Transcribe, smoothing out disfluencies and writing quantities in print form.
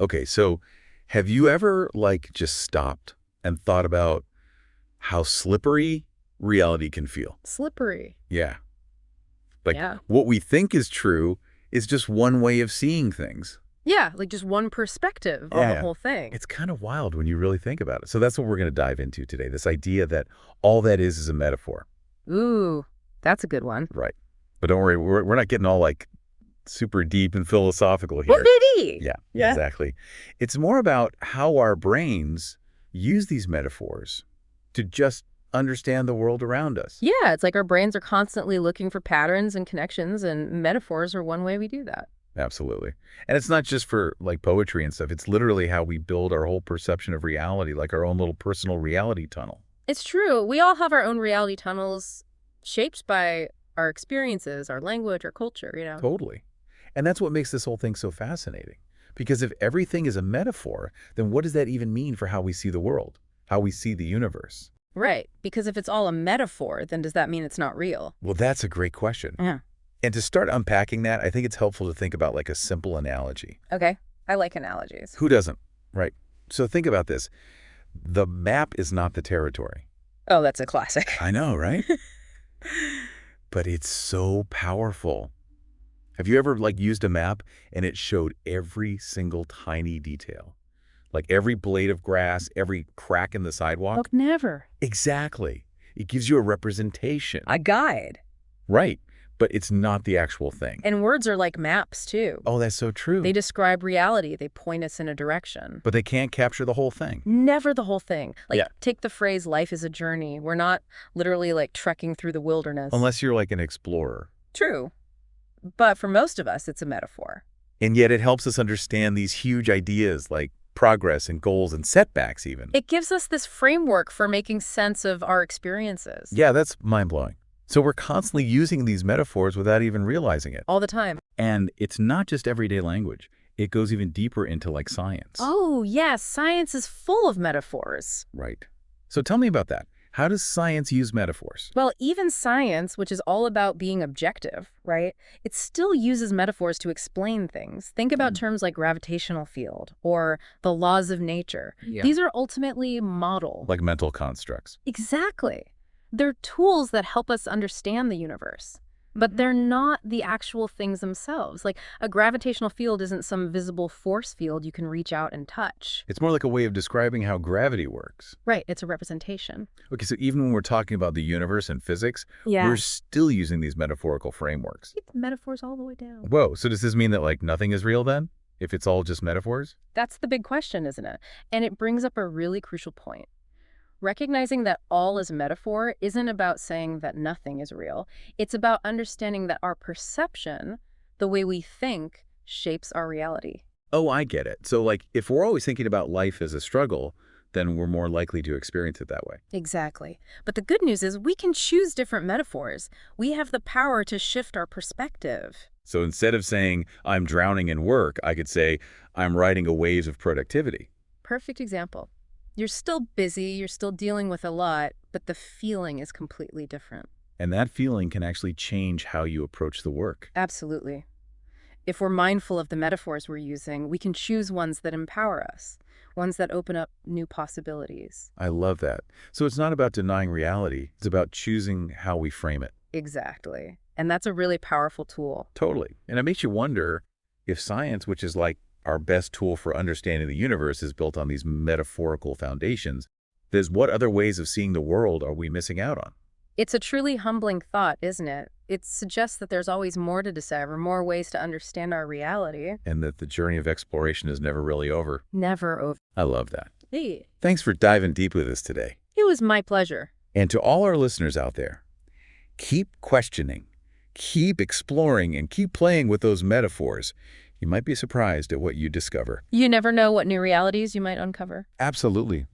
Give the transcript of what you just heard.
Okay, so have you ever, like, just stopped and thought about how slippery reality can feel? Slippery. Yeah. Like, Yeah. what we think is true is just one way of seeing things. Yeah, like just one perspective on the Yeah. whole thing. It's kind of wild when you really think about it. So that's what we're going to dive into today, this idea that all that is a metaphor. Ooh, that's a good one. Right. But don't worry, we're not getting all, like, super deep and philosophical here. What did he? Yeah, Yeah. exactly. It's more about how our brains use these metaphors to just understand the world around us. Yeah, it's like our brains are constantly looking for patterns and connections, and metaphors are one way we do that. Absolutely. And it's not just for, like, poetry and stuff. It's literally how we build our whole perception of reality, like our own little personal reality tunnel. It's true. We all have our own reality tunnels shaped by our experiences, our language, our culture, Totally. And that's what makes this whole thing so fascinating. Because if everything is a metaphor, then what does that even mean for how we see the world, how we see the universe? Right. Because if it's all a metaphor, then does that mean it's not real? Well, that's a great question. Yeah. And to start unpacking that, I think it's helpful to think about, like, a simple analogy. Okay. I like analogies. Who doesn't? Right. So think about this. The map is not the territory. Oh, that's a classic. I know, right? But it's so powerful. Have you ever, like, used a map and it showed every single tiny detail? Like every blade of grass, every crack in the sidewalk? Look, never. Exactly. It gives you a representation. A guide. Right. But it's not the actual thing. And words are like maps, too. Oh, that's so true. They describe reality. They point us in a direction. But they can't capture the whole thing. Never the whole thing. Like, Yeah. take the phrase, life is a journey. We're not literally, like, trekking through the wilderness. Unless you're, like, an explorer. True. But for most of us, it's a metaphor. And yet it helps us understand these huge ideas like progress and goals and setbacks even. It gives us this framework for making sense of our experiences. Yeah, that's mind-blowing. So we're constantly using these metaphors without even realizing it. All the time. And it's not just everyday language. It goes even deeper into, like, science. Oh, yes. Science is full of metaphors. Right. So tell me about that. How does science use metaphors? Well, even science, which is all about being objective, right? It still uses metaphors to explain things. Think about terms like gravitational field or the laws of nature. Yeah. These are ultimately model. Like mental constructs. Exactly. They're tools that help us understand the universe. But they're not the actual things themselves. Like, a gravitational field isn't some visible force field you can reach out and touch. It's more like a way of describing how gravity works. Right, it's a representation. Okay, so even when we're talking about the universe and physics, Yeah. we're still using these metaphorical frameworks. Keep the metaphors all the way down. Whoa, so does this mean that, like, nothing is real then? If it's all just metaphors? That's the big question, isn't it? And it brings up a really crucial point. Recognizing that all is metaphor isn't about saying that nothing is real. It's about understanding that our perception, the way we think, shapes our reality. Oh, I get it. So, like, if we're always thinking about life as a struggle, then we're more likely to experience it that way. Exactly. But the good news is we can choose different metaphors. We have the power to shift our perspective. So instead of saying, I'm drowning in work, I could say, I'm riding a wave of productivity. Perfect example. You're still busy, you're still dealing with a lot, but the feeling is completely different. And that feeling can actually change how you approach the work. Absolutely. If we're mindful of the metaphors we're using, we can choose ones that empower us, ones that open up new possibilities. I love that. So it's not about denying reality. It's about choosing how we frame it. Exactly. And that's a really powerful tool. Totally. And it makes you wonder if science, which is like our best tool for understanding the universe, is built on these metaphorical foundations, there's what other ways of seeing the world are we missing out on? It's a truly humbling thought, isn't it? It suggests that there's always more to discover, more ways to understand our reality. And that the journey of exploration is never really over. Never over. I love that. Hey, Thanks for diving deep with us today. it was my pleasure. And to all our listeners out there, keep questioning, keep exploring, and keep playing with those metaphors. You might be surprised at what you discover. You never know what new realities you might uncover. Absolutely.